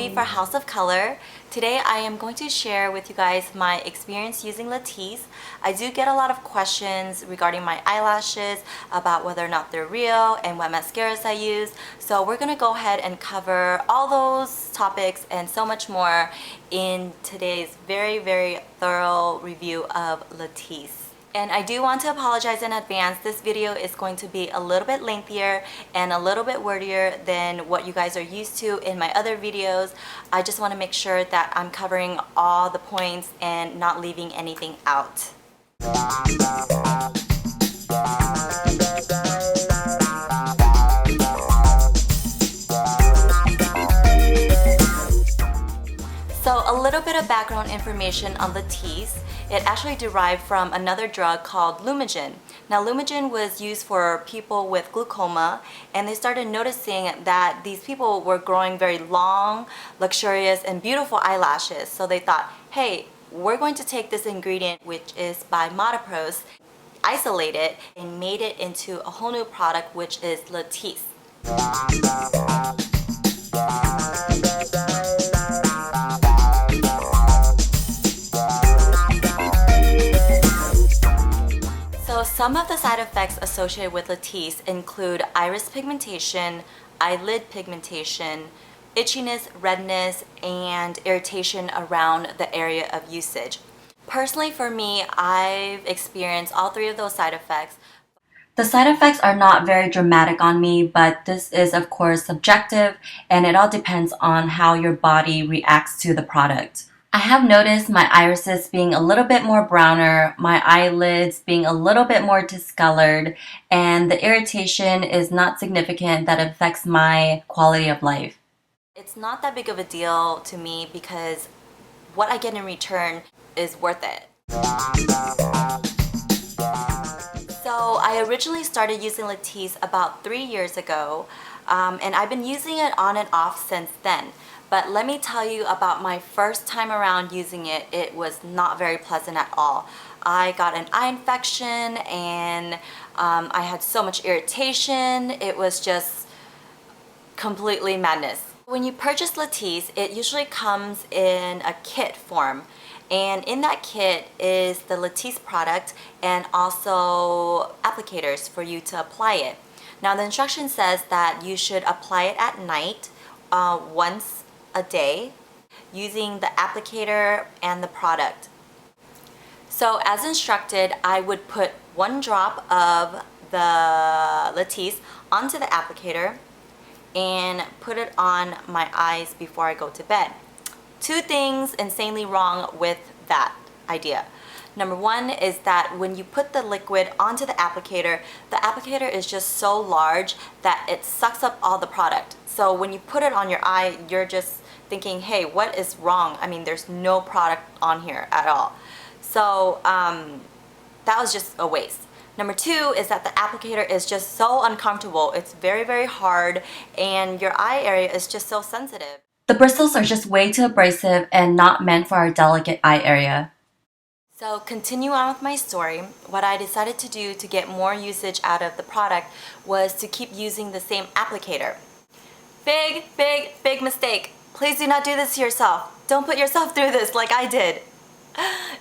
Lindsay for House of Color. Today I am going to share with you guys my experience using Latisse. I do get a lot of questions regarding my eyelashes, about whether or not they're real and what mascaras I use. So we're going to go ahead and cover all those topics and so much more in today's very thorough review of Latisse. And I do want to apologize in advance. This video is going to be a little bit lengthier and a little bit wordier than what you guys are used to in my other videos. I just want to make sure that I'm covering all the points and not leaving anything out. So a little bit of background information on Latisse. It actually derived from another drug called Lumigen. Now Lumigen was used for people with glaucoma, and they started noticing that these people were growing very long, luxurious, and beautiful eyelashes. So they thought, hey, we're going to take this ingredient, which is by Modipros, isolate it, and made it into a whole new product, which is Latisse. So some of the side effects associated with Latisse include iris pigmentation, eyelid pigmentation, itchiness, redness, and irritation around the area of usage. Personally, for me, I've experienced all three of those side effects. The side effects are not very dramatic on me, but this is of course subjective, and it all depends on how your body reacts to the product. I have noticed my irises being a little bit more browner, my eyelids being a little bit more discolored, and the irritation is not significant that affects my quality of life. It's not that big of a deal to me because what I get in return is worth it. So I originally started using Latisse about 3 years ago, and I've been using it on and off since then. But let me tell you about my first time around using it. It was not very pleasant at all. I got an eye infection and I had so much irritation. It was just completely madness. When you purchase Latisse, it usually comes in a kit form. And in that kit is the Latisse product and also applicators for you to apply it. Now the instruction says that you should apply it at night once a day using the applicator and the product. So as instructed, I would put 1 drop of the Latisse onto the applicator and put it on my eyes before I go to bed. 2 things insanely wrong with that idea. Number 1 is that when you put the liquid onto the applicator is just so large that it sucks up all the product. So when you put it on your eye, you're just thinking, hey, what is wrong? I mean, there's no product on here at all. So that was just a waste. Number 2 is that the applicator is just so uncomfortable. It's very hard, and your eye area is just so sensitive. The bristles are just way too abrasive and not meant for our delicate eye area. So continue on with my story. What I decided to do to get more usage out of the product was to keep using the same applicator. Big mistake. Please do not do this to yourself. Don't put yourself through this like I did.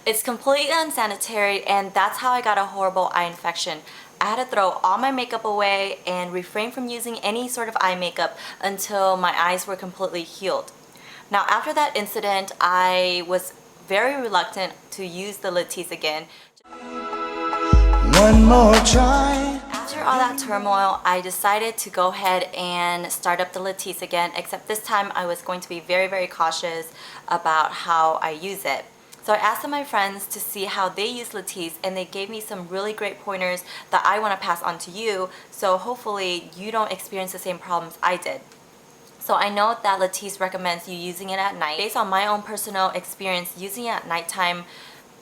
It's completely unsanitary, and that's how I got a horrible eye infection. I had to throw all my makeup away and refrain from using any sort of eye makeup until my eyes were completely healed. Now after that incident, I was very reluctant to use the Latisse again. One more try. After all that turmoil, I decided to go ahead and start up the Latisse again, except this time I was going to be very cautious about how I use it. So I asked my friends to see how they use Latisse, and they gave me some really great pointers that I want to pass on to you, so hopefully you don't experience the same problems I did. So I know that Latisse recommends you using it at night. Based on my own personal experience, using it at nighttime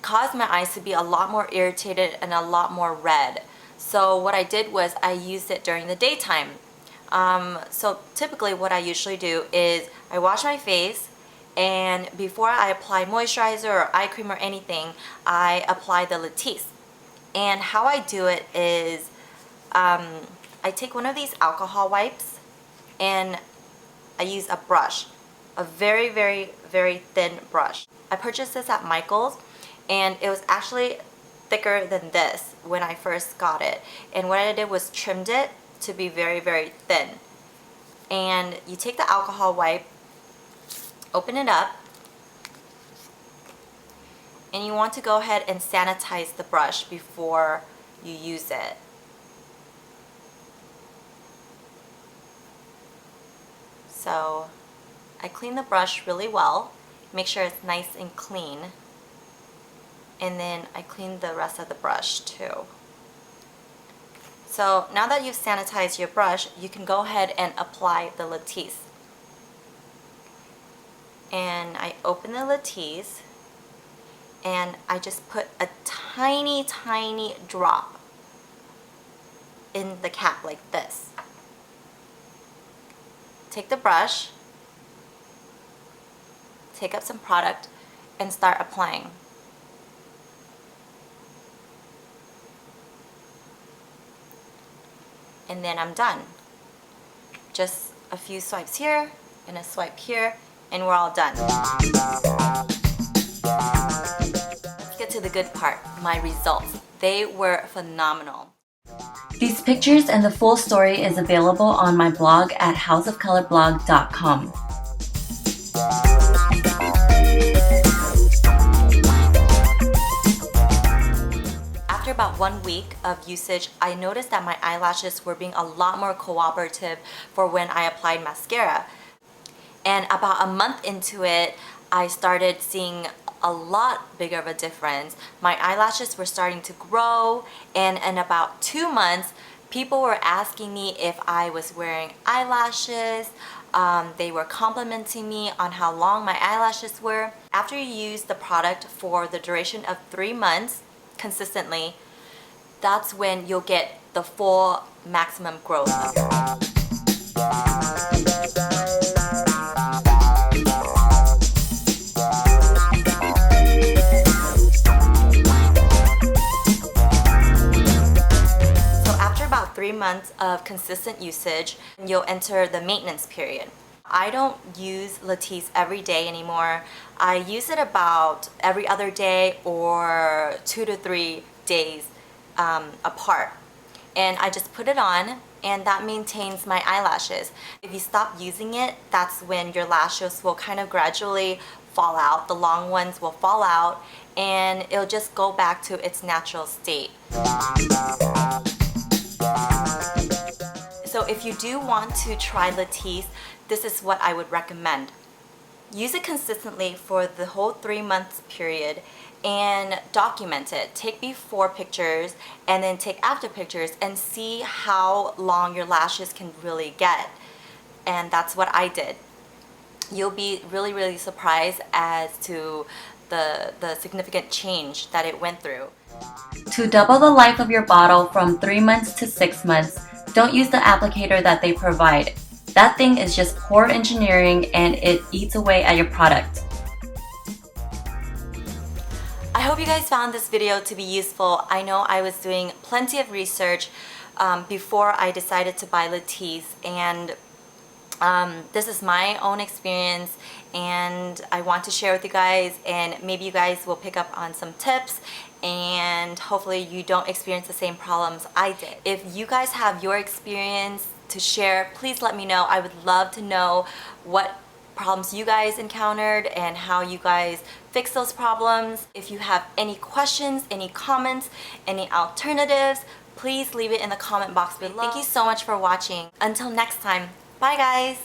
caused my eyes to be a lot more irritated and a lot more red. So what I did was I used it during the daytime. So typically what I usually do is I wash my face, and before I apply moisturizer or eye cream or anything, I apply the Latisse. And how I do it is I take one of these alcohol wipes and I use a brush a very, very, very thin brush. I purchased this at Michael's, and it was actually thicker than this when I first got it. And what I did was trimmed it to be very, very thin. And you take the alcohol wipe, open it up, and you want to go ahead and sanitize the brush before you use it. So I clean the brush really well, make sure it's nice and clean, and then I clean the rest of the brush too. So now that you've sanitized your brush, you can go ahead and apply the Latisse. And I open the Latisse, and I just put a tiny, tiny drop in the cap like this. Take the brush, take up some product, and start applying. And then I'm done. Just a few swipes here and a swipe here, and we're all done. Let's get to the good part, my results. They were phenomenal. These pictures and the full story is available on my blog at HAUSOFCOLORblog.com. After about 1 week of usage, I noticed that my eyelashes were being a lot more cooperative for when I applied mascara. And about a month into it, I started seeing a lot bigger of a difference. My eyelashes were starting to grow, and in about 2 months, people were asking me if I was wearing eyelashes. They were complimenting me on how long my eyelashes were. After you use the product for the duration of 3 months consistently, that's when you'll get the full maximum growth of your eyes. So after about 3 months of consistent usage, you'll enter the maintenance period. I don't use Latisse every day anymore. I use it about every other day or 2 to 3 days apart. And I just put it on, and that maintains my eyelashes. If you stop using it, that's when your lashes will kind of gradually fall out. The long ones will fall out, and it'll just go back to its natural state. So if you do want to try Latisse, this is what I would recommend. Use it consistently for the whole 3 months period and document it. Take before pictures and then take after pictures and see how long your lashes can really get. And that's what I did. You'll be really, really surprised as to the significant change that it went through. To double the life of your bottle from 3 months to 6 months, don't use the applicator that they provide. That thing is just poor engineering, and it eats away at your product. I hope you guys found this video to be useful. I know I was doing plenty of research before I decided to buy Latisse, and this is my own experience, and I want to share with you guys, and maybe you guys will pick up on some tips, and hopefully you don't experience the same problems I did. If you guys have your experience to share, please let me know. I would love to know what problems you guys encountered and how you guys fix those problems. If you have any questions, any comments, any alternatives, please leave it in the comment box below. Thank you so much for watching. Until next time, bye guys!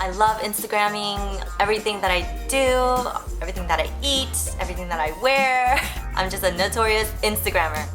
I love Instagramming everything that I do, everything that I eat, everything that I wear. I'm just a notorious Instagrammer.